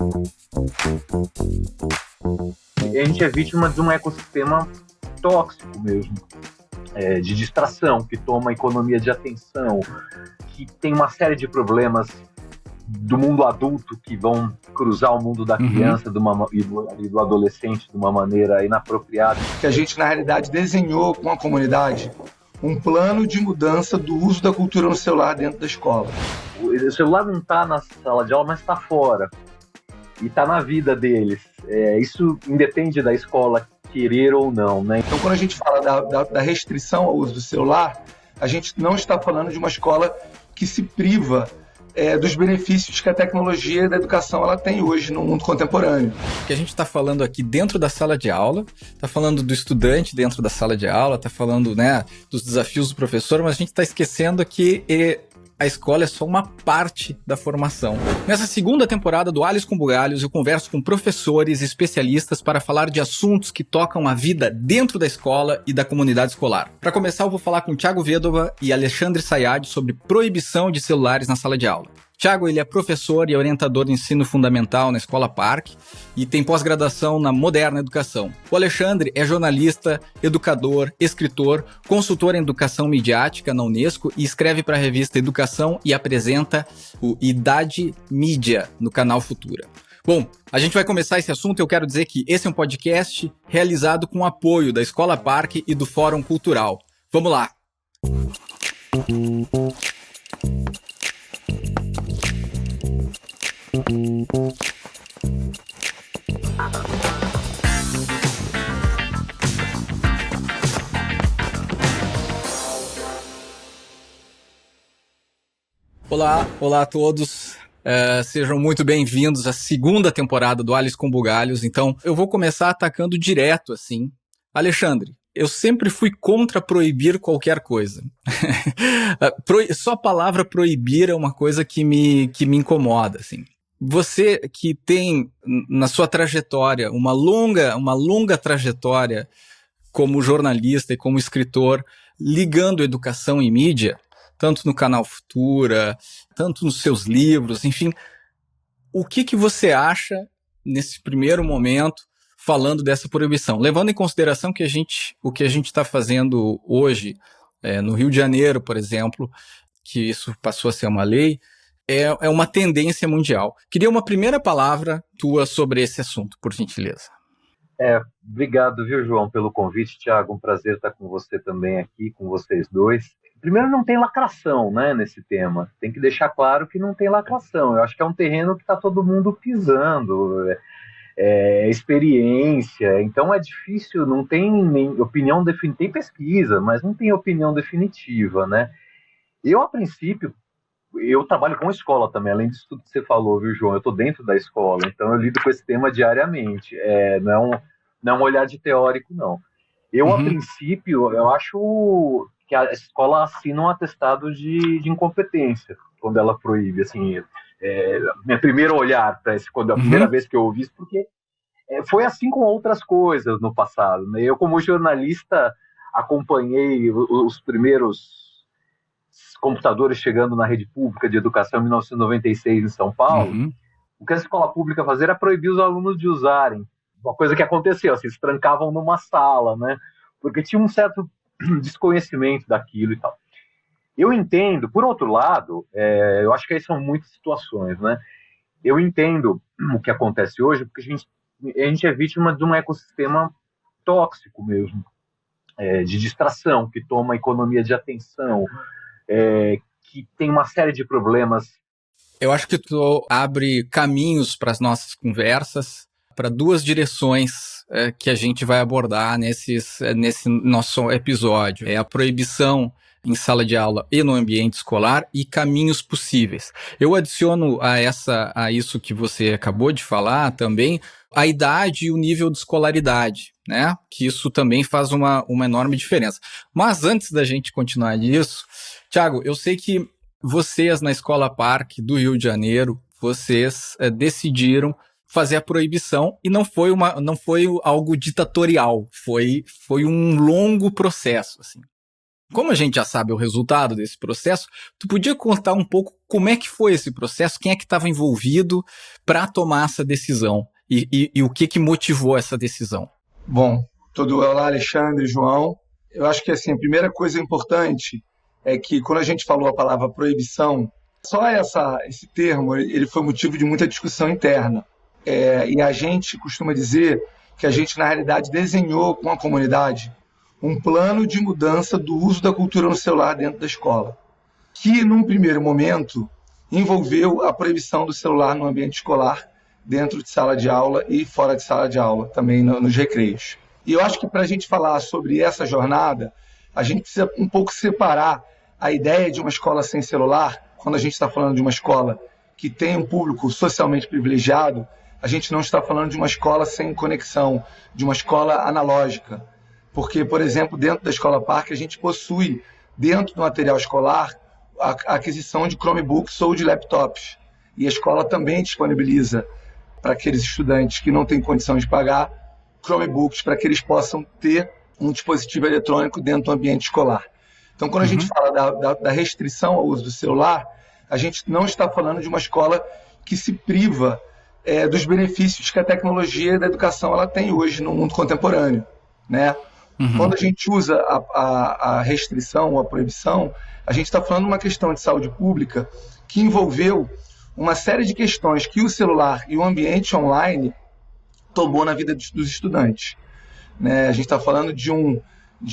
A gente é vítima de um ecossistema tóxico mesmo, de distração, que toma a economia de atenção, que tem uma série de problemas do mundo adulto que vão cruzar o mundo da criança e do adolescente de uma maneira inapropriada. Que a gente, na realidade, desenhou com a comunidade um plano de mudança do uso da cultura no celular dentro da escola. O celular não está na sala de aula, mas está fora. E está na vida deles. Isso independe da escola querer ou não, né? Então, quando a gente fala da restrição ao uso do celular, a gente não está falando de uma escola que se priva dos benefícios que a tecnologia da educação ela tem hoje no mundo contemporâneo. O que a gente está falando aqui dentro da sala de aula, está falando do estudante dentro da sala de aula, está falando, né, dos desafios do professor, mas a gente está esquecendo que a escola é só uma parte da formação. Nessa segunda temporada do Alhos com Bugalhos, eu converso com professores e especialistas para falar de assuntos que tocam a vida dentro da escola e da comunidade escolar. Para começar, eu vou falar com Thiago Vedova e Alexandre Sayad sobre proibição de celulares na sala de aula. Thiago, ele é professor e orientador de ensino fundamental na Escola Parque e tem pós-graduação na Moderna Educação. O Alexandre é jornalista, educador, escritor, consultor em educação midiática na Unesco e escreve para a revista Educação e apresenta o Idade Mídia no canal Futura. Bom, a gente vai começar esse assunto e eu quero dizer que esse é um podcast realizado com o apoio da Escola Parque e do Fórum Cultural. Vamos lá! Olá a todos. Sejam muito bem-vindos à segunda temporada do Alhos com Bugalhos. Então, eu vou começar atacando direto, assim. Alexandre, eu sempre fui contra proibir qualquer coisa. Só a palavra proibir é uma coisa que me incomoda, assim. Você que tem na sua trajetória uma longa trajetória como jornalista e como escritor, ligando educação e mídia, tanto no canal Futura, tanto nos seus livros, enfim, o que você acha nesse primeiro momento falando dessa proibição? Levando em consideração que o que a gente está fazendo hoje, no Rio de Janeiro, por exemplo, que isso passou a ser uma lei, é uma tendência mundial. Queria uma primeira palavra tua sobre esse assunto, por gentileza. Obrigado, viu, João, pelo convite, Thiago. Um prazer estar com você também aqui, com vocês dois. Primeiro, não tem lacração, né, nesse tema. Tem que deixar claro que não tem lacração. Eu acho que é um terreno que está todo mundo pisando, experiência. Então é difícil, não tem nem opinião definitiva. Tem pesquisa, mas não tem opinião definitiva, né? Eu, a princípio, eu trabalho com escola também, além disso tudo que você falou, viu, João? Eu estou dentro da escola, então eu lido com esse tema diariamente. Não é um olhar de teórico, não. Eu, a princípio, eu acho que a escola assina um atestado de incompetência quando ela proíbe, assim, meu primeiro olhar para isso, quando a primeira vez que eu ouvi isso, porque foi assim com outras coisas no passado, né? Eu, como jornalista, acompanhei os primeiros computadores chegando na rede pública de educação em 1996 em São Paulo. O que a escola pública fazia era proibir os alunos de usarem. Uma coisa que aconteceu, assim, se trancavam numa sala, né? Porque tinha um certo desconhecimento daquilo e tal. Eu entendo, por outro lado, eu acho que aí são muitas situações, né? Eu entendo o que acontece hoje, porque a gente é vítima de um ecossistema tóxico mesmo, de distração, que toma a economia de atenção, que tem uma série de problemas. Eu acho que tu abre caminhos para as nossas conversas, para duas direções que a gente vai abordar nesse nosso episódio. É a proibição em sala de aula e no ambiente escolar e caminhos possíveis. Eu adiciono a isso que você acabou de falar também a idade e o nível de escolaridade, né? Que isso também faz uma enorme diferença. Mas antes da gente continuar nisso, Thiago, eu sei que vocês na Escola Parque do Rio de Janeiro, vocês decidiram fazer a proibição e não foi algo ditatorial, foi um longo processo, assim. Como a gente já sabe o resultado desse processo, tu podia contar um pouco como é que foi esse processo, quem é que estava envolvido para tomar essa decisão e o que motivou essa decisão? Bom, olá, Alexandre, João. Eu acho que assim, a primeira coisa importante é que quando a gente falou a palavra proibição, só esse termo ele foi motivo de muita discussão interna. E a gente costuma dizer que a gente, na realidade, desenhou com a comunidade um plano de mudança do uso da cultura no celular dentro da escola, que, num primeiro momento, envolveu a proibição do celular no ambiente escolar, dentro de sala de aula e fora de sala de aula, também nos recreios. E eu acho que para a gente falar sobre essa jornada, a gente precisa um pouco separar a ideia de uma escola sem celular, quando a gente está falando de uma escola que tem um público socialmente privilegiado, a gente não está falando de uma escola sem conexão, de uma escola analógica. Porque, por exemplo, dentro da Escola Parque, a gente possui, dentro do material escolar, a aquisição de Chromebooks ou de laptops. E a escola também disponibiliza para aqueles estudantes que não têm condição de pagar Chromebooks para que eles possam ter um dispositivo eletrônico dentro do ambiente escolar. Então, quando a gente fala da restrição ao uso do celular, a gente não está falando de uma escola que se priva dos benefícios que a tecnologia da educação ela tem hoje no mundo contemporâneo, né? Quando a gente usa a restrição ou a proibição, a gente está falando de uma questão de saúde pública que envolveu uma série de questões que o celular e o ambiente online tomou na vida dos estudantes, né? A gente está falando de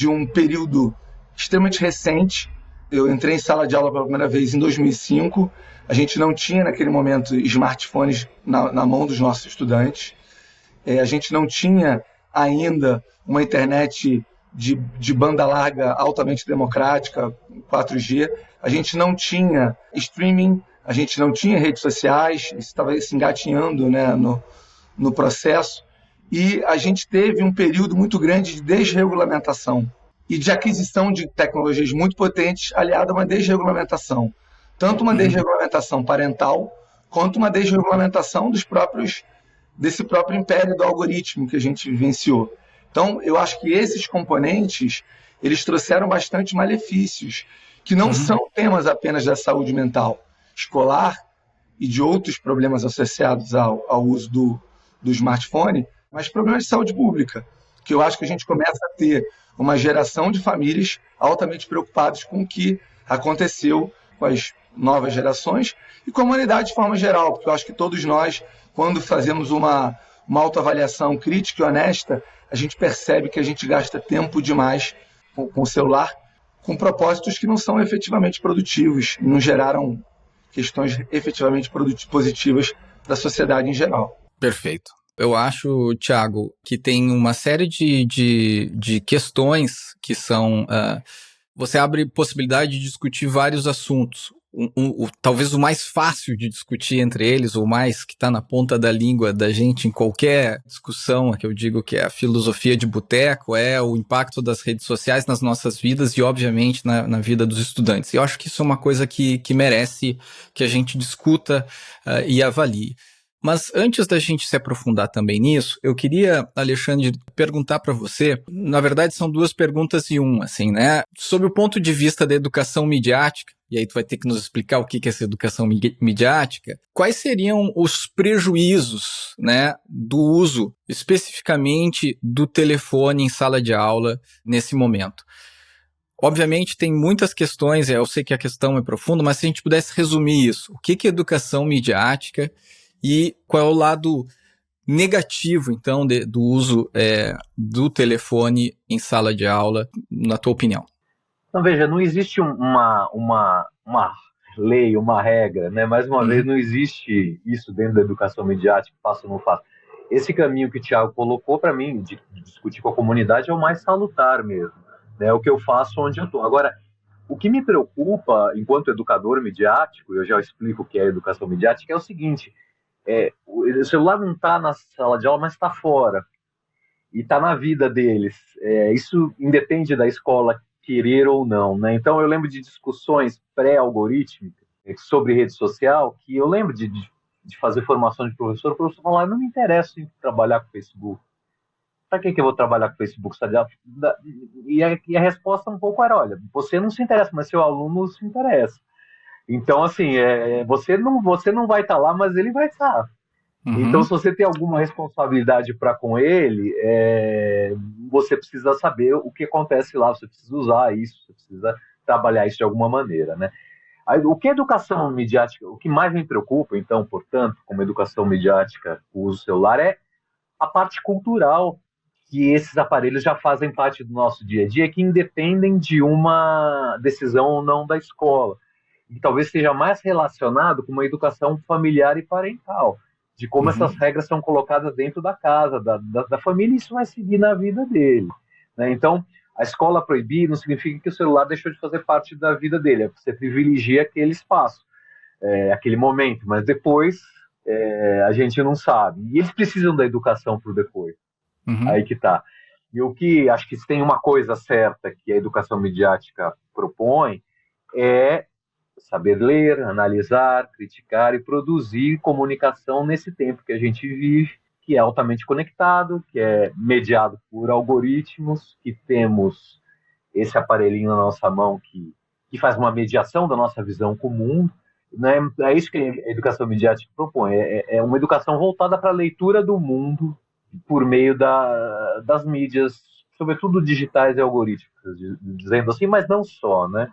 um período extremamente recente. Eu entrei em sala de aula pela primeira vez em 2005. A gente não tinha, naquele momento, smartphones na mão dos nossos estudantes. A gente não tinha ainda uma internet de banda larga altamente democrática, 4G. A gente não tinha streaming, a gente não tinha redes sociais, isso estava se engatinhando, né, no processo. E a gente teve um período muito grande de desregulamentação e de aquisição de tecnologias muito potentes aliada a uma desregulamentação. Tanto uma desregulamentação parental, quanto uma desregulamentação desse próprio império do algoritmo que a gente vivenciou. Então, eu acho que esses componentes, eles trouxeram bastante malefícios, que não são temas apenas da saúde mental escolar e de outros problemas associados ao uso do smartphone, mas problemas de saúde pública, que eu acho que a gente começa a ter uma geração de famílias altamente preocupadas com o que aconteceu com as novas gerações e com a humanidade de forma geral, porque eu acho que todos nós, quando fazemos uma autoavaliação crítica e honesta, a gente percebe que a gente gasta tempo demais com o celular, com propósitos que não são efetivamente produtivos, não geraram questões efetivamente positivas para a sociedade em geral. Perfeito. Eu acho, Thiago, que tem uma série de questões que são... você abre possibilidade de discutir vários assuntos. Talvez o mais fácil de discutir entre eles, ou mais que está na ponta da língua da gente em qualquer discussão, que eu digo que é a filosofia de boteco, é o impacto das redes sociais nas nossas vidas e, obviamente, na vida dos estudantes. E eu acho que isso é uma coisa que merece que a gente discuta e avalie. Mas antes da gente se aprofundar também nisso, eu queria, Alexandre, perguntar para você, na verdade são duas perguntas em uma, assim, né? Sob o ponto de vista da educação midiática, e aí tu vai ter que nos explicar o que é essa educação midiática, quais seriam os prejuízos, né, do uso especificamente do telefone em sala de aula nesse momento? Obviamente tem muitas questões, eu sei que a questão é profunda, mas se a gente pudesse resumir isso, o que é educação midiática e qual é o lado negativo, então, do uso do telefone em sala de aula, na tua opinião? Então, veja, não existe uma lei, uma regra, né? Mais uma vez, não existe isso dentro da educação midiática, faço ou não faço. Esse caminho que o Thiago colocou, para mim, de discutir com a comunidade, é o mais salutar mesmo, né? É o que eu faço onde eu estou. Agora, o que me preocupa, enquanto educador midiático, eu já explico o que é educação midiática, é o seguinte: o celular não está na sala de aula, mas está fora. E está na vida deles. Isso independe da escola querer ou não, né? Então, eu lembro de discussões pré-algorítmicas sobre rede social, que eu lembro de fazer formação de professor, o professor falar, não me interessa em trabalhar com Facebook. para que eu vou trabalhar com o Facebook? E a resposta um pouco era, olha, você não se interessa, mas seu aluno se interessa. Então, assim, você não vai estar lá, mas ele vai estar. Então, se você tem alguma responsabilidade para com ele, você precisa saber o que acontece lá, você precisa usar isso, você precisa trabalhar isso de alguma maneira, né? Aí, o que é educação midiática, o que mais me preocupa, então, portanto, como educação midiática, o uso celular, é a parte cultural que esses aparelhos já fazem parte do nosso dia a dia, que independem de uma decisão ou não da escola. E talvez seja mais relacionado com uma educação familiar e parental, de como essas regras são colocadas dentro da casa, da família, e isso vai seguir na vida dele, né? Então, a escola proibir não significa que o celular deixou de fazer parte da vida dele, você privilegia aquele espaço, aquele momento, mas depois a gente não sabe. E eles precisam da educação para o depois. Aí que tá. E o que acho que se tem uma coisa certa que a educação midiática propõe é saber ler, analisar, criticar e produzir comunicação nesse tempo que a gente vive, que é altamente conectado, que é mediado por algoritmos, que temos esse aparelhinho na nossa mão que faz uma mediação da nossa visão com o mundo, né? É isso que a educação midiática propõe, é uma educação voltada para a leitura do mundo por meio das mídias, sobretudo digitais e algorítmicas, dizendo assim, mas não só, né?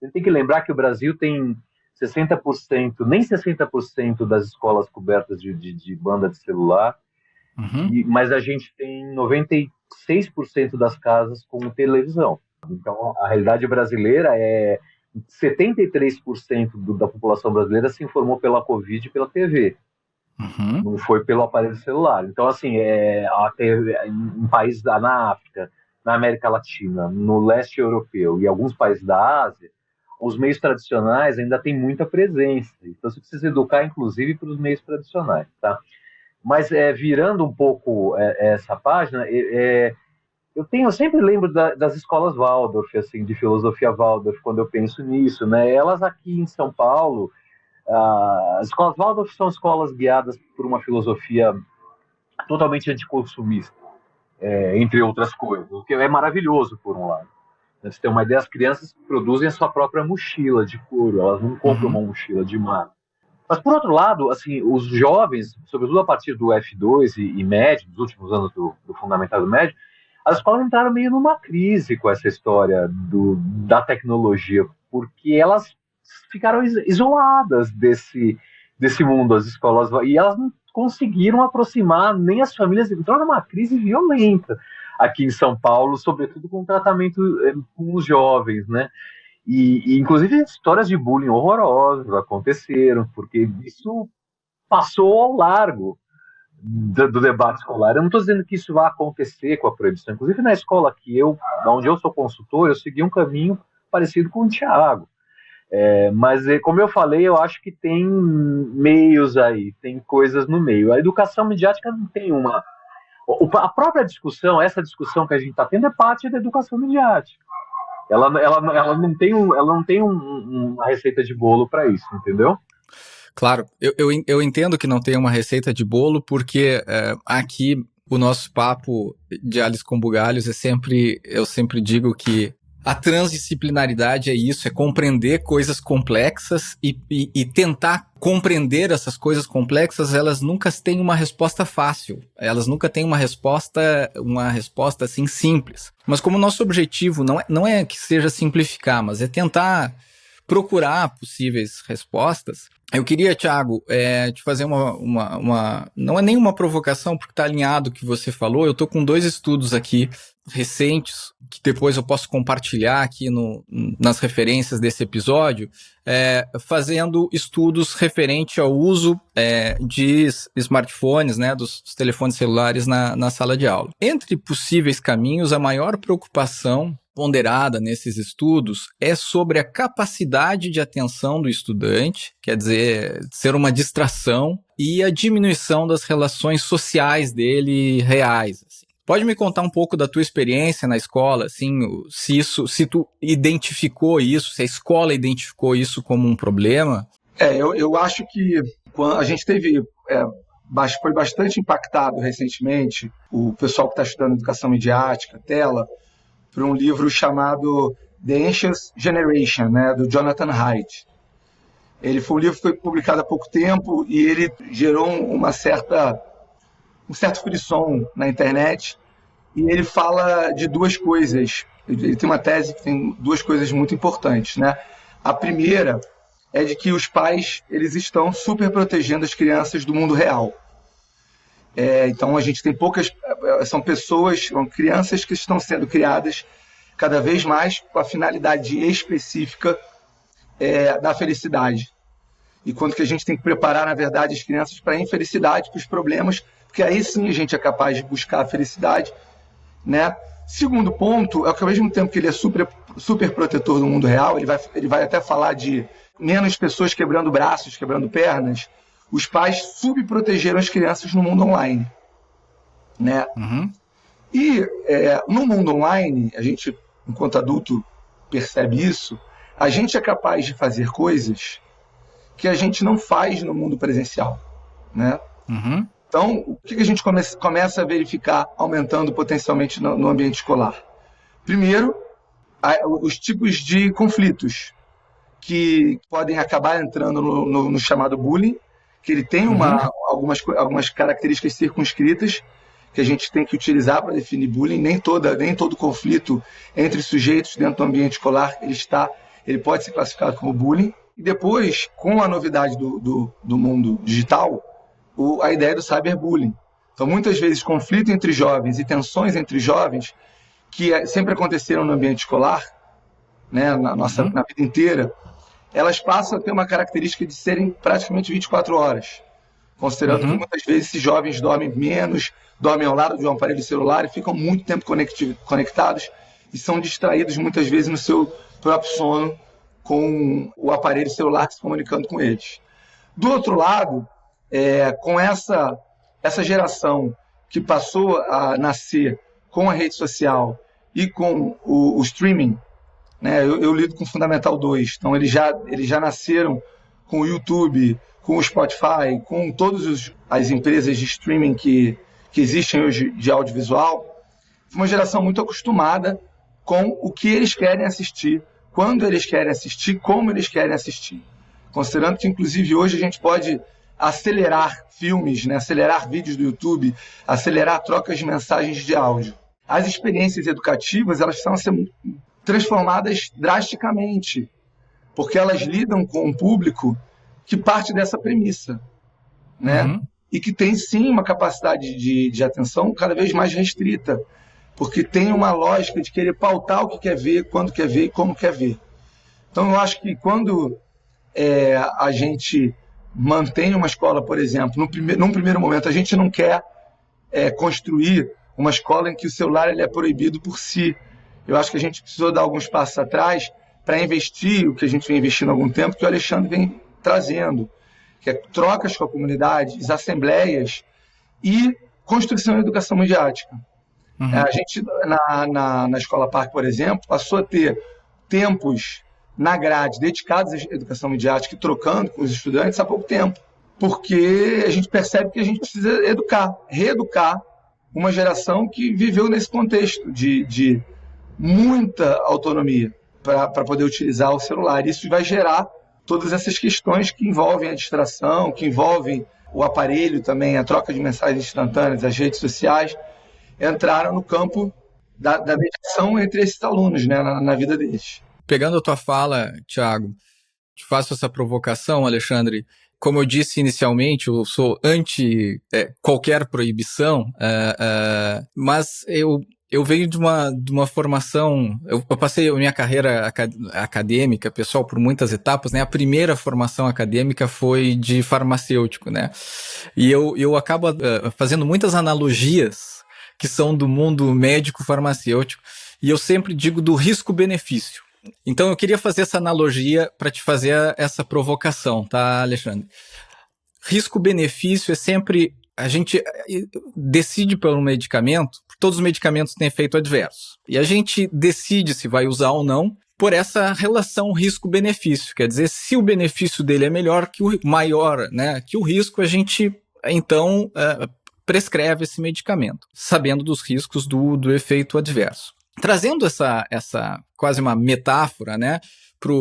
Você tem que lembrar que o Brasil tem 60%, nem 60% das escolas cobertas de banda de celular, mas a gente tem 96% das casas com televisão. Então, a realidade brasileira é 73% da população brasileira se informou pela Covid e pela TV. Não foi pelo aparelho celular. Então, assim, em países na África, na América Latina, no leste europeu e alguns países da Ásia, os meios tradicionais ainda têm muita presença. Então, você precisa educar, inclusive, para os meios tradicionais, tá? Mas, virando um pouco essa página, eu sempre lembro das escolas Waldorf, assim, de filosofia Waldorf, quando eu penso nisso, né? Elas aqui em São Paulo, as escolas Waldorf são escolas guiadas por uma filosofia totalmente anticonsumista, entre outras coisas, o que é maravilhoso, por um lado. Você tem uma ideia, as crianças produzem a sua própria mochila de couro, elas não compram uma mochila de marca. Mas, por outro lado, assim, os jovens, sobretudo a partir do F2 e médio, dos últimos anos do fundamental do médio, as escolas entraram meio numa crise com essa história da tecnologia, porque elas ficaram isoladas desse mundo, as escolas, e elas não conseguiram aproximar nem as famílias, entraram numa crise violenta aqui em São Paulo, sobretudo com o tratamento com os jovens, né? E inclusive histórias de bullying horrorosas aconteceram, porque isso passou ao largo do debate escolar. Eu não estou dizendo que isso vai acontecer com a proibição. Inclusive na escola onde eu sou consultor, eu segui um caminho parecido com o Thiago. Mas, como eu falei, eu acho que tem meios aí, tem coisas no meio. A educação midiática não tem uma... A própria discussão, essa discussão que a gente está tendo, é parte da educação midiática. Ela não tem uma receita de bolo para isso, entendeu? Claro, eu entendo que não tem uma receita de bolo, porque aqui o nosso papo de Alice com Bugalhos eu sempre digo que a transdisciplinaridade é isso, é compreender coisas complexas e tentar compreender essas coisas complexas. Elas nunca têm uma resposta fácil, elas nunca têm uma resposta assim simples. Mas como o nosso objetivo não é que seja simplificar, mas é tentar procurar possíveis respostas, eu queria, Thiago, te fazer não é nenhuma provocação, porque está alinhado o que você falou. Eu estou com 2 estudos aqui recentes, que depois eu posso compartilhar aqui nas referências desse episódio, fazendo estudos referente ao uso de smartphones, né, dos telefones celulares na sala de aula. Entre possíveis caminhos, a maior preocupação ponderada nesses estudos é sobre a capacidade de atenção do estudante, quer dizer, ser uma distração, e a diminuição das relações sociais dele reais. Assim. Pode me contar um pouco da tua experiência na escola, assim, se tu identificou isso, se a escola identificou isso como um problema? Eu acho que a gente teve foi bastante impactado recentemente, o pessoal que está estudando educação midiática, tela, por um livro chamado The Anxious Generation, né, do Jonathan Haidt. Ele foi um livro que foi publicado há pouco tempo e ele gerou um certo frisson na internet, e ele fala de duas coisas. Ele tem uma tese que tem duas coisas muito importantes, né? A primeira é de que os pais eles estão super protegendo as crianças do mundo real. Então a gente tem são crianças que estão sendo criadas cada vez mais com a finalidade específica da felicidade. E quando que a gente tem que preparar, na verdade, as crianças para a infelicidade, para os problemas, porque aí sim a gente é capaz de buscar a felicidade, né? Segundo ponto é que, ao mesmo tempo que ele é super protetor do mundo real, ele vai até falar de menos pessoas quebrando braços, quebrando pernas, os pais subprotegeram as crianças no mundo online, né? Uhum. E no mundo online, a gente, enquanto adulto, percebe isso, a gente é capaz de fazer coisas que a gente não faz no mundo presencial, né? Uhum. Então, o que a gente começa a verificar aumentando potencialmente no ambiente escolar? Primeiro, os tipos de conflitos que podem acabar entrando no chamado bullying, que ele tem algumas características circunscritas que a gente tem que utilizar para definir bullying. Nem todo conflito entre sujeitos dentro do ambiente escolar ele pode ser classificado como bullying. E depois, com a novidade do mundo digital, a ideia do cyberbullying. Então, muitas vezes, conflito entre jovens e tensões entre jovens, que sempre aconteceram no ambiente escolar, né, na vida inteira, elas passam a ter uma característica de serem praticamente 24 horas, considerando que muitas vezes esses jovens dormem menos, dormem ao lado de um aparelho celular e ficam muito tempo conectados e são distraídos muitas vezes no seu próprio sono com o aparelho celular se comunicando com eles. Do outro lado, com essa geração que passou a nascer com a rede social e com o streaming, né? Eu lido com Fundamental 2, então eles já nasceram com o YouTube, com o Spotify, com todas as empresas de streaming que existem hoje de audiovisual. Foi uma geração muito acostumada com o que eles querem assistir, quando eles querem assistir, como eles querem assistir. Considerando que, inclusive, hoje a gente pode acelerar filmes, né? Acelerar vídeos do YouTube, acelerar trocas de mensagens de áudio. As experiências educativas elas precisam ser transformadas drasticamente, porque elas lidam com um público que parte dessa premissa, né? E que tem, sim, uma capacidade de atenção cada vez mais restrita, porque tem uma lógica de querer pautar o que quer ver, quando quer ver e como quer ver. Então, eu acho que quando a gente mantém uma escola, por exemplo, num primeiro momento, a gente não quer construir uma escola em que o celular ele é proibido por si. Eu acho que a gente precisou dar alguns passos atrás para investir o que a gente vem investindo há algum tempo, que o Alexandre vem trazendo, que é trocas com a comunidade, assembleias e construção de educação midiática. A gente, na Escola Parque, por exemplo, passou a ter tempos na grade dedicados à educação midiática e trocando com os estudantes há pouco tempo, porque a gente percebe que a gente precisa reeducar uma geração que viveu nesse contexto de muita autonomia para poder utilizar o celular. Isso vai gerar todas essas questões que envolvem a distração, que envolvem o aparelho também, a troca de mensagens instantâneas, as redes sociais, entraram no campo da mediação entre esses alunos, né, na vida deles. Pegando a tua fala, Thiago, te faço essa provocação, Alexandre. Como eu disse inicialmente, eu sou anti qualquer proibição, mas eu venho de uma formação, eu passei a minha carreira acadêmica, pessoal, por muitas etapas, né? A primeira formação acadêmica foi de farmacêutico, né? E eu acabo fazendo muitas analogias que são do mundo médico-farmacêutico, e eu sempre digo do risco-benefício. Então eu queria fazer essa analogia para te fazer essa provocação, tá, Alexandre? Risco-benefício é sempre... A gente decide por um medicamento, todos os medicamentos têm efeito adverso. E a gente decide se vai usar ou não por essa relação risco-benefício. Quer dizer, se o benefício dele é melhor que o maior, né, que o risco, a gente então prescreve esse medicamento, sabendo dos riscos do efeito adverso. Trazendo essa quase uma metáfora, né, para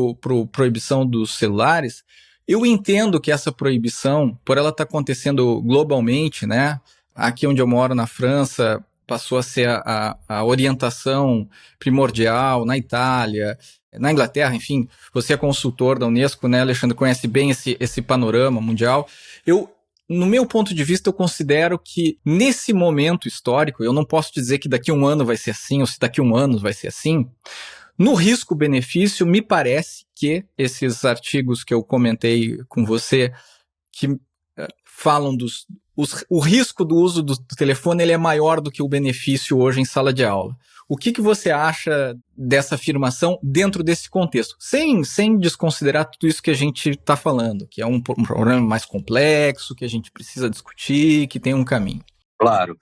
proibição dos celulares, eu entendo que essa proibição, por ela estar acontecendo globalmente, né, aqui onde eu moro, na França, passou a ser a orientação primordial, na Itália, na Inglaterra, enfim, você é consultor da Unesco, né, Alexandre, conhece bem esse panorama mundial. No meu ponto de vista, eu considero que nesse momento histórico, eu não posso dizer que daqui a um ano vai ser assim, ou se daqui a um ano vai ser assim. No risco-benefício, me parece que esses artigos que eu comentei com você, que falam o risco do uso do telefone, ele é maior do que o benefício hoje em sala de aula. O que você acha dessa afirmação dentro desse contexto? Sem desconsiderar tudo isso que a gente está falando, que é um problema mais complexo, que a gente precisa discutir, que tem um caminho. Claro.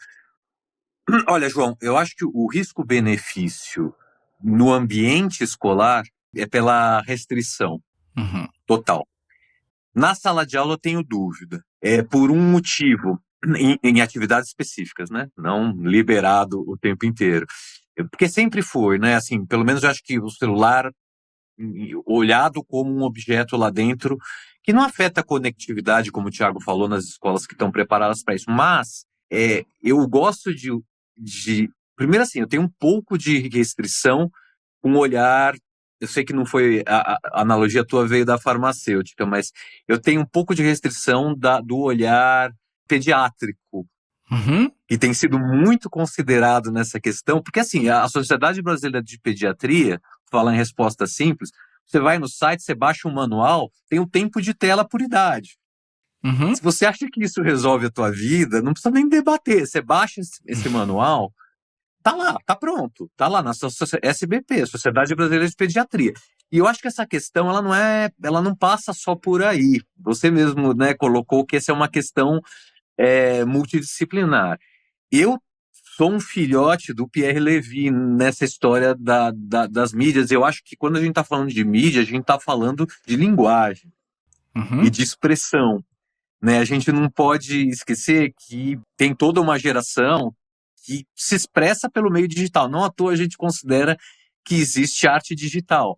Olha, João, eu acho que o risco-benefício no ambiente escolar é pela restrição total. Na sala de aula eu tenho dúvida. É por um motivo, em atividades específicas, né? Não liberado o tempo inteiro. Porque sempre foi, né? Assim, pelo menos eu acho que o celular, olhado como um objeto lá dentro, que não afeta a conectividade, como o Thiago falou, nas escolas que estão preparadas para isso. Mas eu gosto de... Primeiro assim, eu tenho um pouco de restrição, um olhar... Eu sei que não foi... A analogia tua veio da farmacêutica, mas eu tenho um pouco de restrição do olhar pediátrico, que tem sido muito considerado nessa questão, porque assim, a Sociedade Brasileira de Pediatria, fala em resposta simples, você vai no site, você baixa um manual, tem um tempo de tela por idade. Se você acha que isso resolve a tua vida, não precisa nem debater, você baixa esse manual, tá lá, tá pronto, tá lá na SBP, Sociedade Brasileira de Pediatria. E eu acho que essa questão, ela não passa só por aí. Você mesmo, né, colocou que essa é uma questão multidisciplinar. Eu sou um filhote do Pierre Levy nessa história das mídias. Eu acho que quando a gente está falando de mídia, a gente está falando de linguagem e de expressão, né? A gente não pode esquecer que tem toda uma geração que se expressa pelo meio digital. Não à toa a gente considera que existe arte digital.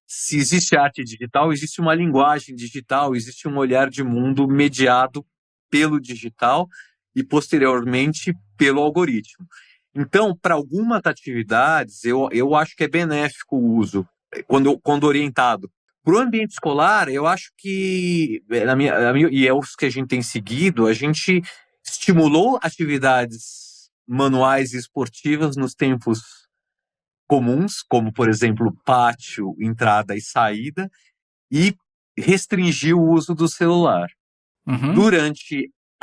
Se existe arte digital, existe uma linguagem digital, existe um olhar de mundo mediado pelo digital e, posteriormente, pelo algoritmo. Então, para algumas atividades, eu acho que é benéfico o uso, quando orientado. Para o ambiente escolar, eu acho que, e é os que a gente tem seguido, a gente estimulou atividades manuais e esportivas nos tempos comuns, como, por exemplo, pátio, entrada e saída, e restringiu o uso do celular.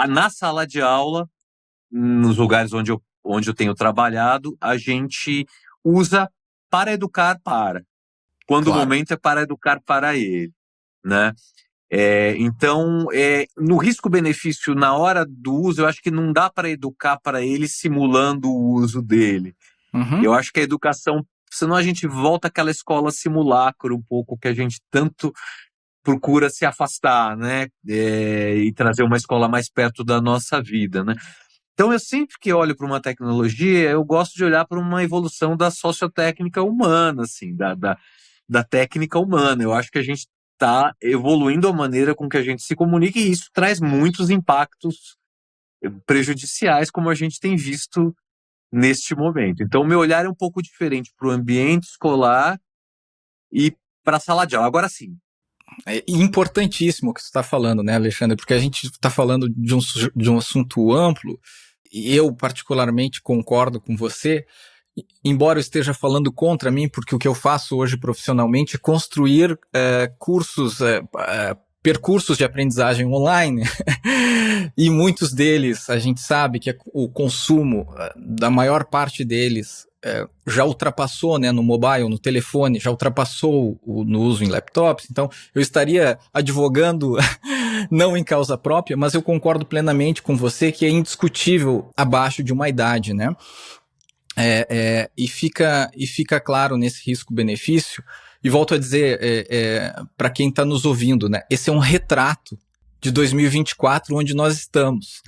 Na sala de aula, nos lugares onde eu tenho trabalhado, a gente usa para educar quando claro. O momento é para educar para ele, né? Então, no risco-benefício, na hora do uso, eu acho que não dá para educar para ele simulando o uso dele. Eu acho que a educação, senão a gente volta àquela escola simulacro um pouco que a gente tanto procura se afastar, né? E trazer uma escola mais perto da nossa vida, né? Então, eu sempre que olho para uma tecnologia, eu gosto de olhar para uma evolução da sociotécnica humana, assim, da técnica humana. Eu acho que a gente está evoluindo a maneira com que a gente se comunica e isso traz muitos impactos prejudiciais, como a gente tem visto neste momento. Então, o meu olhar é um pouco diferente para o ambiente escolar e para a sala de aula. Agora sim. É importantíssimo o que você está falando, né, Alexandre? Porque a gente está falando de um assunto amplo e eu particularmente concordo com você, embora eu esteja falando contra mim, porque o que eu faço hoje profissionalmente é construir percursos de aprendizagem online e muitos deles, a gente sabe que o consumo da maior parte deles já ultrapassou, né, no mobile, no telefone, já ultrapassou no uso em laptops, então eu estaria advogando não em causa própria, mas eu concordo plenamente com você que é indiscutível abaixo de uma idade, né? E fica claro nesse risco-benefício, e volto a dizer para quem está nos ouvindo, né? Esse é um retrato de 2024, onde nós estamos,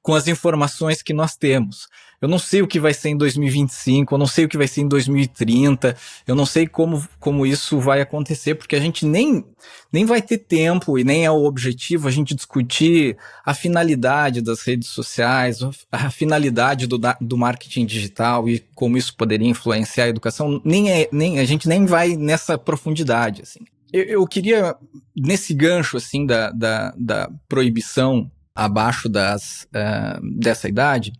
com as informações que nós temos. Eu não sei o que vai ser em 2025, eu não sei o que vai ser em 2030, eu não sei como isso vai acontecer, porque a gente nem vai ter tempo e nem é o objetivo a gente discutir a finalidade das redes sociais, a finalidade do marketing digital e como isso poderia influenciar a educação, a gente nem vai nessa profundidade, assim. Eu queria, nesse gancho assim, da proibição abaixo dessa idade,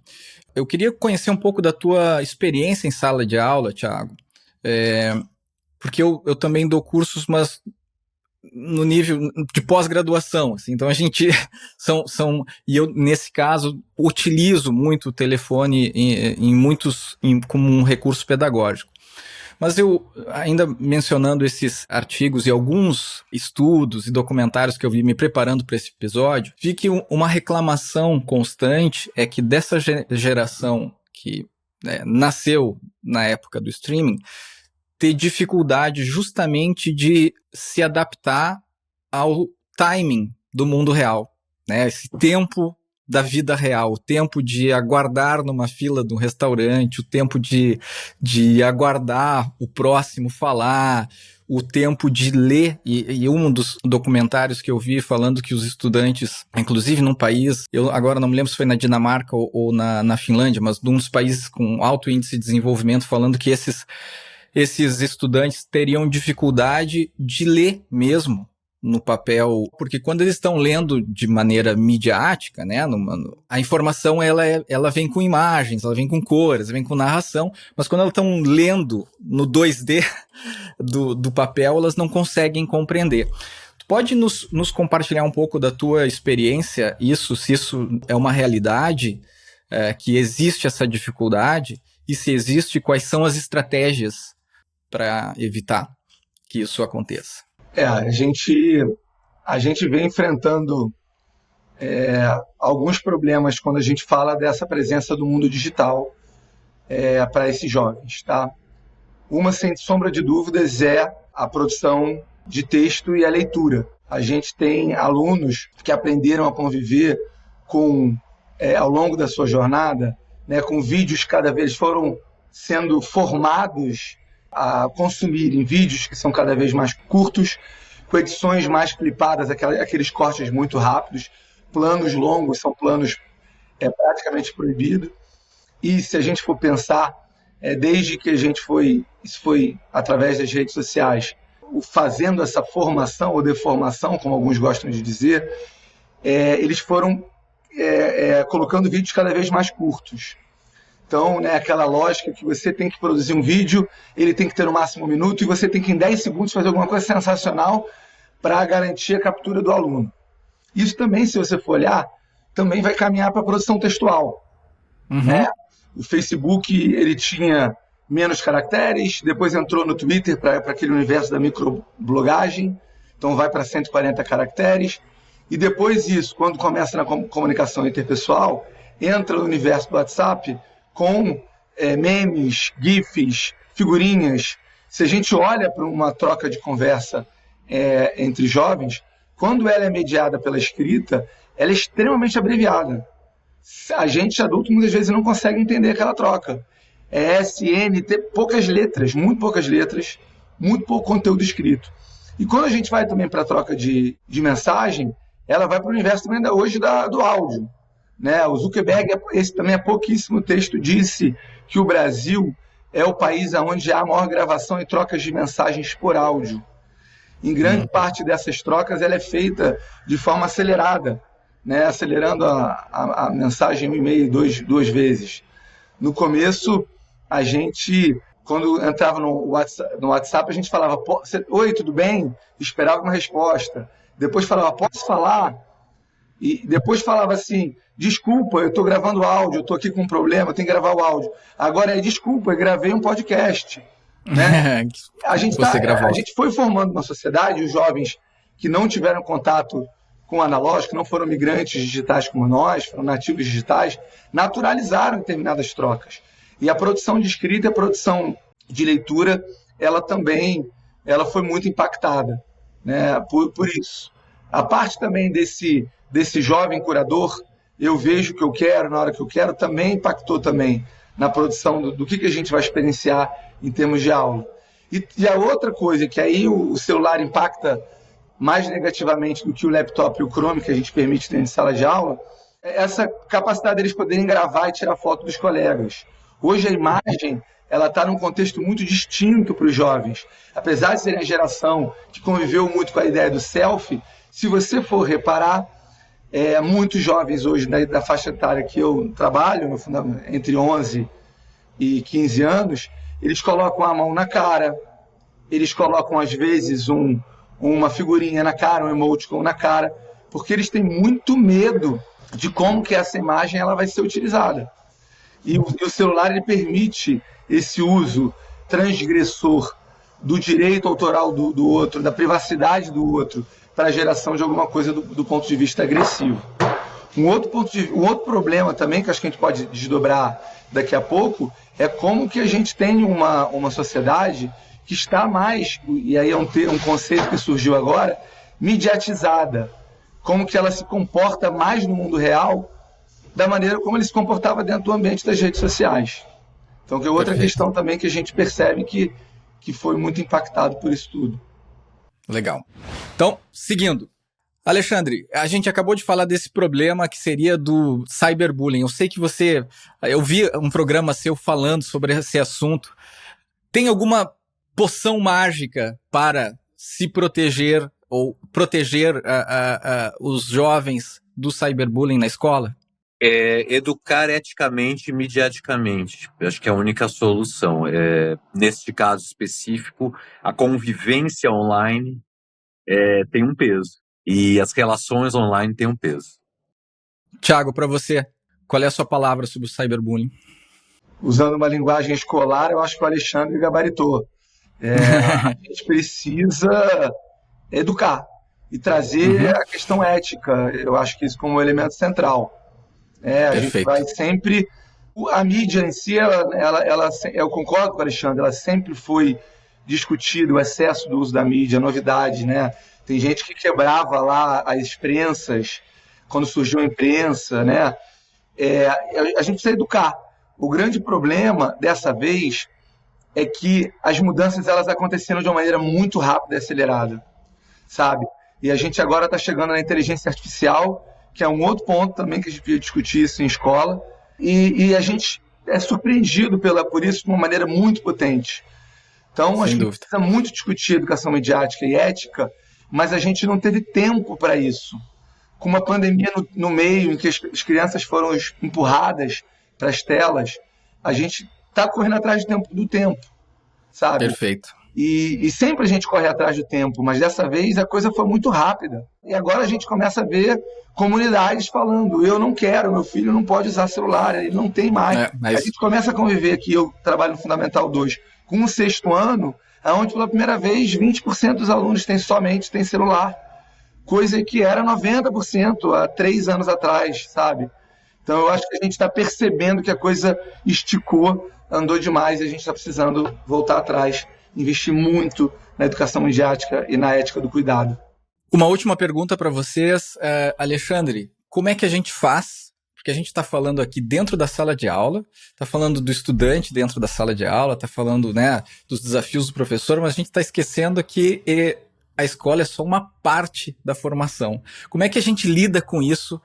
eu queria conhecer um pouco da tua experiência em sala de aula, Thiago, porque eu também dou cursos, mas no nível de pós-graduação, assim, então a gente e eu, nesse caso, utilizo muito o telefone como um recurso pedagógico. Mas eu, ainda mencionando esses artigos e alguns estudos e documentários que eu vi me preparando para esse episódio, vi que uma reclamação constante é que dessa geração que nasceu na época do streaming, ter dificuldade justamente de se adaptar ao timing do mundo real, né? Esse tempo da vida real, o tempo de aguardar numa fila de um restaurante, o tempo de aguardar o próximo falar, o tempo de ler, e um dos documentários que eu vi falando que os estudantes, inclusive num país, eu agora não me lembro se foi na Dinamarca ou na Finlândia, mas num dos países com alto índice de desenvolvimento, falando que esses estudantes teriam dificuldade de ler mesmo no papel, porque quando eles estão lendo de maneira midiática, né, a informação ela vem com imagens, ela vem com cores, ela vem com narração, mas quando elas estão lendo no 2D do papel, elas não conseguem compreender. Tu pode nos compartilhar um pouco da tua experiência, se isso é uma realidade, que existe essa dificuldade, e se existe, quais são as estratégias para evitar que isso aconteça? A gente vem enfrentando alguns problemas quando a gente fala dessa presença do mundo digital para esses jovens, tá? Uma, sem sombra de dúvidas, é a produção de texto e a leitura. A gente tem alunos que aprenderam a conviver ao longo da sua jornada, né, com vídeos cada vez foram sendo formados a consumirem vídeos que são cada vez mais curtos, com edições mais clipadas, aqueles cortes muito rápidos, planos longos são planos praticamente proibidos. E se a gente for pensar, desde que isso foi através das redes sociais, fazendo essa formação ou deformação, como alguns gostam de dizer, eles foram colocando vídeos cada vez mais curtos. Então, né, aquela lógica que você tem que produzir um vídeo, ele tem que ter no máximo 1 minuto, e você tem que em 10 segundos fazer alguma coisa sensacional para garantir a captura do aluno. Isso também, se você for olhar, também vai caminhar para a produção textual. Uhum. Né? O Facebook ele tinha menos caracteres, depois entrou no Twitter para aquele universo da microblogagem, então vai para 140 caracteres, e depois isso, quando começa na comunicação interpessoal, entra no universo do WhatsApp com memes, gifs, figurinhas. Se a gente olha para uma troca de conversa entre jovens, quando ela é mediada pela escrita, ela é extremamente abreviada. A gente, adulto, muitas vezes não consegue entender aquela troca. SNT, poucas letras, muito pouco conteúdo escrito. E quando a gente vai também para a troca de mensagem, ela vai para o universo também hoje do áudio. Né? O Zuckerberg, esse também há pouquíssimo texto, disse que o Brasil é o país onde há a maior gravação e trocas de mensagens por áudio. Em grande parte dessas trocas, ela é feita de forma acelerada, né? Acelerando a mensagem 1,5 duas vezes. No começo, a gente, quando entrava no WhatsApp, a gente falava, oi, tudo bem? Esperava uma resposta. Depois falava, posso falar? E depois falava assim, desculpa, eu estou gravando áudio, eu estou aqui com um problema, eu tenho que gravar o áudio. Agora desculpa, eu gravei um podcast. Né? A gente foi formando uma sociedade, os jovens que não tiveram contato com o analógico, não foram migrantes digitais como nós, foram nativos digitais, naturalizaram determinadas trocas. E a produção de escrita e a produção de leitura, ela foi muito impactada, né, por isso. A parte também desse jovem curador, eu vejo o que eu quero na hora que eu quero, também impactou também na produção do que a gente vai experienciar em termos de aula. E a outra coisa, que aí o celular impacta mais negativamente do que o laptop e o Chrome que a gente permite dentro de sala de aula, é essa capacidade deles poderem gravar e tirar foto dos colegas. Hoje a imagem ela está num contexto muito distinto para os jovens. Apesar de serem a geração que conviveu muito com a ideia do selfie, se você for reparar, muitos jovens hoje da faixa etária que eu trabalho, entre 11 e 15 anos, eles colocam a mão na cara, eles colocam às vezes uma figurinha na cara, um emoticon na cara, porque eles têm muito medo de como que essa imagem ela vai ser utilizada. E o celular ele permite esse uso transgressor do direito autoral do outro, da privacidade do outro, para a geração de alguma coisa do ponto de vista agressivo. Um outro problema também, que acho que a gente pode desdobrar daqui a pouco, é como que a gente tem uma sociedade que está mais, e aí é um conceito que surgiu agora, mediatizada. Como que ela se comporta mais no mundo real da maneira como ele se comportava dentro do ambiente das redes sociais. Então, que é outra questão também que a gente percebe que foi muito impactado por isso tudo. Legal. Então, seguindo. Alexandre, a gente acabou de falar desse problema que seria do cyberbullying. Eu sei que eu vi um programa seu falando sobre esse assunto. Tem alguma poção mágica para se proteger ou proteger os jovens do cyberbullying na escola? Educar eticamente e mediaticamente. Eu acho que é a única solução. Neste caso específico, a convivência online tem um peso. E as relações online têm um peso. Thiago, para você, qual é a sua palavra sobre o cyberbullying? Usando uma linguagem escolar, eu acho que o Alexandre gabaritou. A gente precisa educar e trazer a questão ética. Eu acho que isso como um elemento central. A gente vai sempre... A mídia em si, eu concordo com o Alexandre, ela sempre foi discutida, o excesso do uso da mídia, a novidade, né? Tem gente que quebrava lá as prensas, quando surgiu a imprensa, né? A gente precisa educar. O grande problema, dessa vez, é que as mudanças elas aconteceram de uma maneira muito rápida e acelerada, sabe? E a gente agora está chegando na inteligência artificial, que é um outro ponto também que a gente podia discutir isso em escola, e a gente é surpreendido por isso de uma maneira muito potente. Então, a gente precisa muito discutir educação midiática e ética, mas a gente não teve tempo para isso. Com uma pandemia no meio, em que as crianças foram empurradas para as telas, a gente está correndo atrás do tempo, sabe? Perfeito. E sempre a gente corre atrás do tempo, mas dessa vez a coisa foi muito rápida. E agora a gente começa a ver comunidades falando, eu não quero, meu filho não pode usar celular, ele não tem mais. A gente começa a conviver aqui, eu trabalho no Fundamental 2, com o sexto ano, onde pela primeira vez 20% dos alunos somente têm celular, coisa que era 90% há 3 anos atrás, sabe? Então eu acho que a gente está percebendo que a coisa esticou, andou demais e a gente está precisando voltar atrás, investir muito na educação midiática e na ética do cuidado. Uma última pergunta para vocês, Alexandre, como é que a gente faz? Porque a gente está falando aqui dentro da sala de aula, está falando do estudante dentro da sala de aula, está falando, né, dos desafios do professor, mas a gente está esquecendo que a escola é só uma parte da formação. Como é que a gente lida com isso?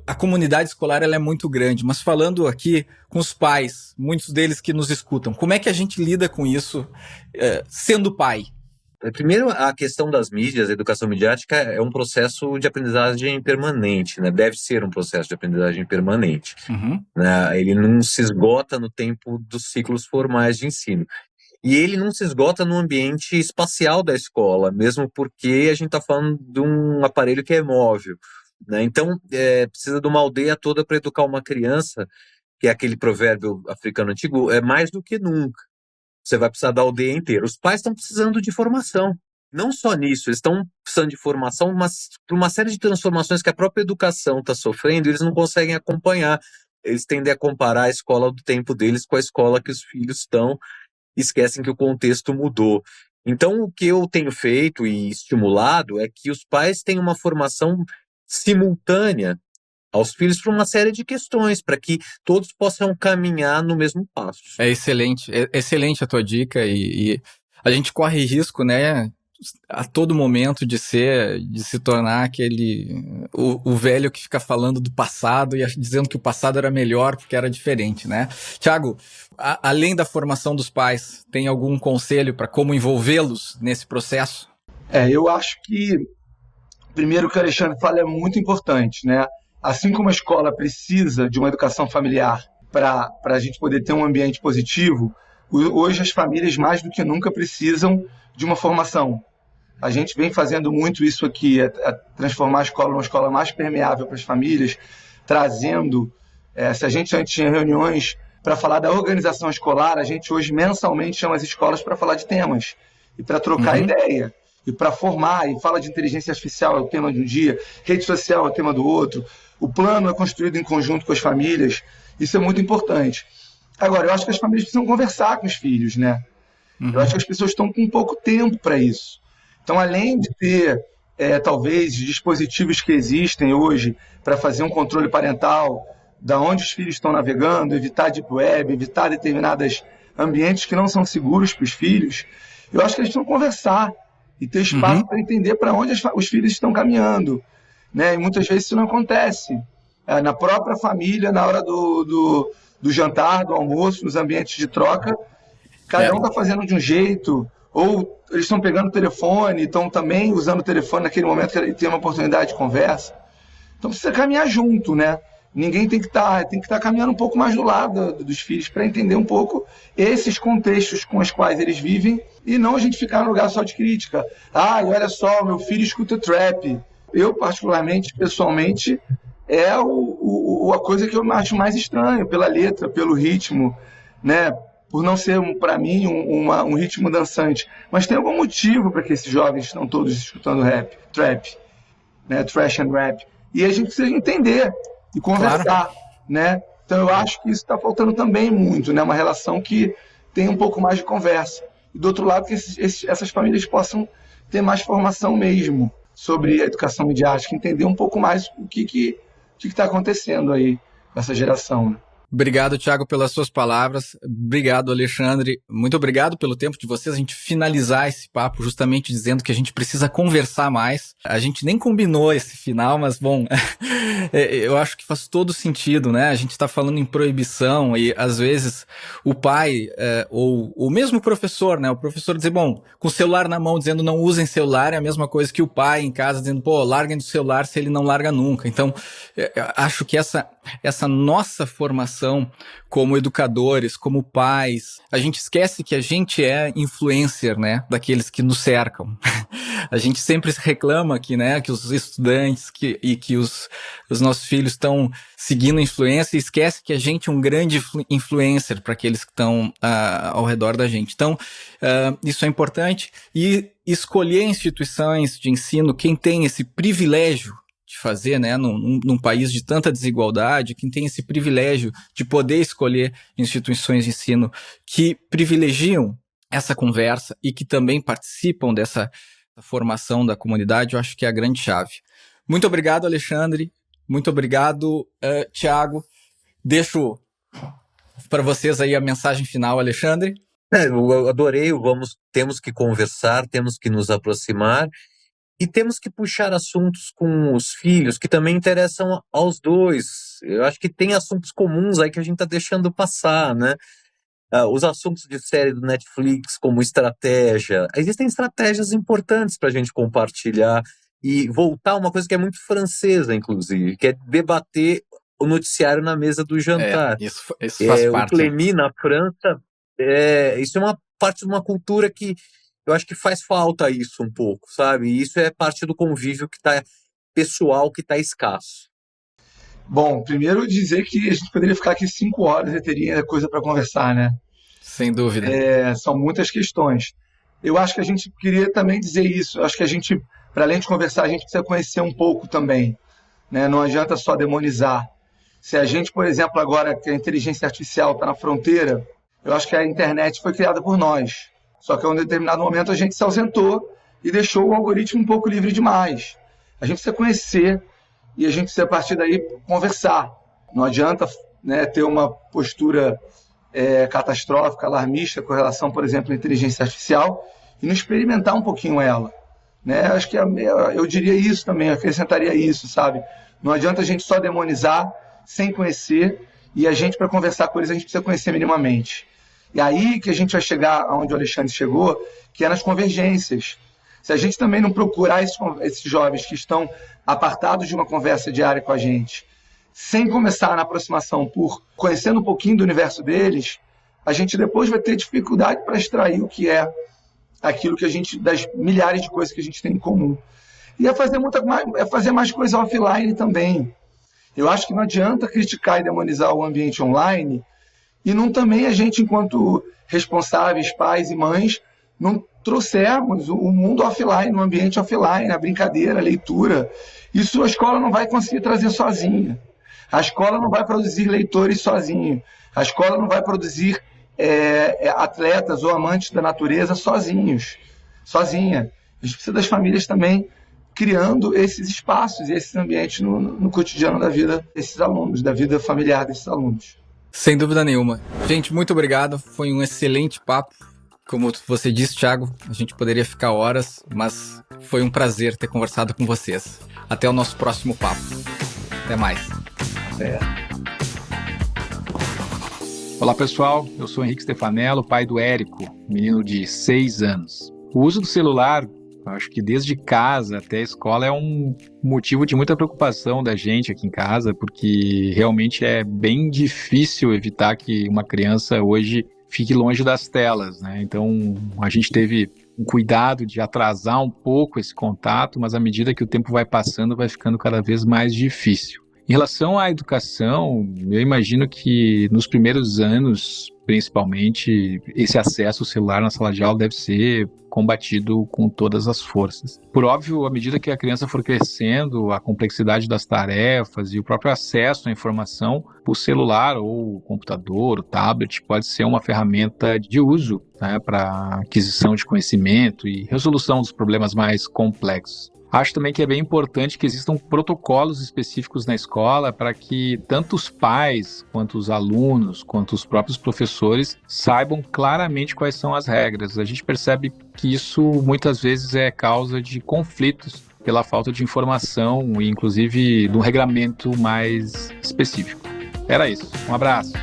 A comunidade escolar ela é muito grande, mas falando aqui com os pais, muitos deles que nos escutam, como é que a gente lida com isso sendo pai? Primeiro, a questão das mídias, a educação midiática é um processo de aprendizagem permanente, né? Deve ser um processo de aprendizagem permanente. Né? Ele não se esgota no tempo dos ciclos formais de ensino. E ele não se esgota no ambiente espacial da escola, mesmo porque a gente está falando de um aparelho que é móvel. Né? Então, precisa de uma aldeia toda para educar uma criança, que é aquele provérbio africano antigo, é mais do que nunca. Você vai precisar da aldeia inteira. Os pais estão precisando de formação. Não só nisso, eles estão precisando de formação, mas por uma série de transformações que a própria educação está sofrendo, eles não conseguem acompanhar. Eles tendem a comparar a escola do tempo deles com a escola que os filhos estão, e esquecem que o contexto mudou. Então, o que eu tenho feito e estimulado é que os pais tenham uma formação simultânea aos filhos para uma série de questões, para que todos possam caminhar no mesmo passo. É excelente a tua dica e a gente corre risco, né, a todo momento de se tornar o velho que fica falando do passado e dizendo que o passado era melhor porque era diferente, né? Thiago, além da formação dos pais, tem algum conselho para como envolvê-los nesse processo? Eu acho que, primeiro, o que o Alexandre fala é muito importante, né? Assim como a escola precisa de uma educação familiar para a gente poder ter um ambiente positivo, hoje as famílias mais do que nunca precisam de uma formação. A gente vem fazendo muito isso aqui, transformar a escola numa escola mais permeável para as famílias, trazendo, se a gente antes tinha reuniões para falar da organização escolar, a gente hoje mensalmente chama as escolas para falar de temas e para trocar ideia. E para formar, e fala de inteligência artificial, é o tema de um dia, rede social é o tema do outro, o plano é construído em conjunto com as famílias, isso é muito importante. Agora, eu acho que as famílias precisam conversar com os filhos, né? Eu acho que as pessoas estão com pouco tempo para isso. Então, além de ter, talvez, dispositivos que existem hoje para fazer um controle parental, da onde os filhos estão navegando, evitar deep web, evitar determinados ambientes que não são seguros para os filhos, eu acho que eles precisam conversar e ter espaço para entender para onde os filhos estão caminhando, né? E muitas vezes isso não acontece. Na própria família, na hora do jantar, do almoço, nos ambientes de troca, cada um está fazendo de um jeito, ou eles estão pegando o telefone, estão também usando o telefone naquele momento que ele tem uma oportunidade de conversa. Então precisa caminhar junto, né? Ninguém tem que estar caminhando um pouco mais do lado dos filhos para entender um pouco esses contextos com os quais eles vivem e não a gente ficar no lugar só de crítica. Olha só, meu filho escuta trap. Eu, particularmente, pessoalmente, é a coisa que eu acho mais estranho, pela letra, pelo ritmo, né? Por não ser, para mim, um ritmo dançante. Mas tem algum motivo para que esses jovens estão todos escutando trap, né? Trash and rap. E a gente precisa entender e conversar, né? Então eu acho que isso está faltando também muito, né? Uma relação que tem um pouco mais de conversa. E do outro lado, que essas famílias possam ter mais formação mesmo sobre a educação midiática, entender um pouco mais o que está acontecendo aí nessa geração, né? Obrigado, Thiago, pelas suas palavras. Obrigado, Alexandre. Muito obrigado pelo tempo de vocês. A gente finalizar esse papo justamente dizendo que a gente precisa conversar mais. A gente nem combinou esse final, mas, bom, eu acho que faz todo sentido, né? A gente está falando em proibição e, às vezes, o pai ou mesmo o professor, né? O professor dizer, bom, com o celular na mão, dizendo não usem celular, é a mesma coisa que o pai em casa dizendo, larguem do celular se ele não larga nunca. Então, eu acho que essa nossa formação como educadores, como pais, a gente esquece que a gente é influencer, né, daqueles que nos cercam. A gente sempre reclama que, né, que os estudantes que os nossos filhos estão seguindo a influência e esquece que a gente é um grande influencer para aqueles que estão ao redor da gente. Então, isso é importante. E escolher instituições de ensino, quem tem esse privilégio de fazer, né, num país de tanta desigualdade, quem tem esse privilégio de poder escolher instituições de ensino que privilegiam essa conversa e que também participam dessa formação da comunidade, eu acho que é a grande chave. Muito obrigado, Alexandre. Muito obrigado, Thiago. Deixo para vocês aí a mensagem final, Alexandre. Eu adorei, temos que conversar, temos que nos aproximar e temos que puxar assuntos com os filhos que também interessam aos dois. Eu acho que tem assuntos comuns aí que a gente está deixando passar, né? Os assuntos de série do Netflix, como estratégia. Existem estratégias importantes para a gente compartilhar e voltar a uma coisa que é muito francesa, inclusive, que é debater o noticiário na mesa do jantar. Isso faz parte. O Clémy, na França, isso é uma parte de uma cultura que eu acho que faz falta isso um pouco, sabe? E isso é parte do convívio que tá pessoal, que está escasso. Bom, primeiro dizer que a gente poderia ficar aqui 5 horas e teria coisa para conversar, né? Sem dúvida. São muitas questões. Eu acho que a gente queria também dizer isso. Eu acho que a gente, para além de conversar, a gente precisa conhecer um pouco também, né? Não adianta só demonizar. Se a gente, por exemplo, agora que a inteligência artificial está na fronteira, eu acho que a internet foi criada por nós. Só que a um determinado momento a gente se ausentou e deixou o algoritmo um pouco livre demais. A gente precisa conhecer e a gente precisa, a partir daí, conversar. Não adianta, né, ter uma postura catastrófica, alarmista com relação, por exemplo, à inteligência artificial e não experimentar um pouquinho ela. Né? Acho que eu diria isso também, eu acrescentaria isso, sabe? Não adianta a gente só demonizar sem conhecer, e a gente, para conversar com eles, a gente precisa conhecer minimamente. E aí que a gente vai chegar aonde o Alexandre chegou, que é nas convergências. Se a gente também não procurar esses jovens que estão apartados de uma conversa diária com a gente, sem começar na aproximação por conhecendo um pouquinho do universo deles, a gente depois vai ter dificuldade para extrair o que é aquilo que a gente, das milhares de coisas que a gente tem em comum. E fazer mais coisa offline também. Eu acho que não adianta criticar e demonizar o ambiente online e não também a gente, enquanto responsáveis, pais e mães, não trouxermos o mundo offline, no ambiente offline, a brincadeira, a leitura. Isso a escola não vai conseguir trazer sozinha. A escola não vai produzir leitores sozinha. A escola não vai produzir atletas ou amantes da natureza sozinha. A gente precisa das famílias também criando esses espaços e esses ambientes no cotidiano da vida desses alunos, da vida familiar desses alunos. Sem dúvida nenhuma. Gente, muito obrigado. Foi um excelente papo. Como você disse, Thiago, a gente poderia ficar horas, mas foi um prazer ter conversado com vocês. Até o nosso próximo papo. Até mais. Olá, pessoal. Eu sou Henrique Stefanello, pai do Érico, menino de 6 anos. O uso do celular, acho que desde casa até a escola, é um motivo de muita preocupação da gente aqui em casa, porque realmente é bem difícil evitar que uma criança hoje fique longe das telas, né? Então, a gente teve um cuidado de atrasar um pouco esse contato, mas à medida que o tempo vai passando, vai ficando cada vez mais difícil. Em relação à educação, eu imagino que nos primeiros anos, principalmente, esse acesso ao celular na sala de aula deve ser combatido com todas as forças. Por óbvio, à medida que a criança for crescendo, a complexidade das tarefas e o próprio acesso à informação, o celular ou o computador, o tablet, pode ser uma ferramenta de uso, né, para aquisição de conhecimento e resolução dos problemas mais complexos. Acho também que é bem importante que existam protocolos específicos na escola para que tanto os pais, quanto os alunos, quanto os próprios professores saibam claramente quais são as regras. A gente percebe que isso muitas vezes é causa de conflitos pela falta de informação e inclusive de um regramento mais específico. Era isso. Um abraço.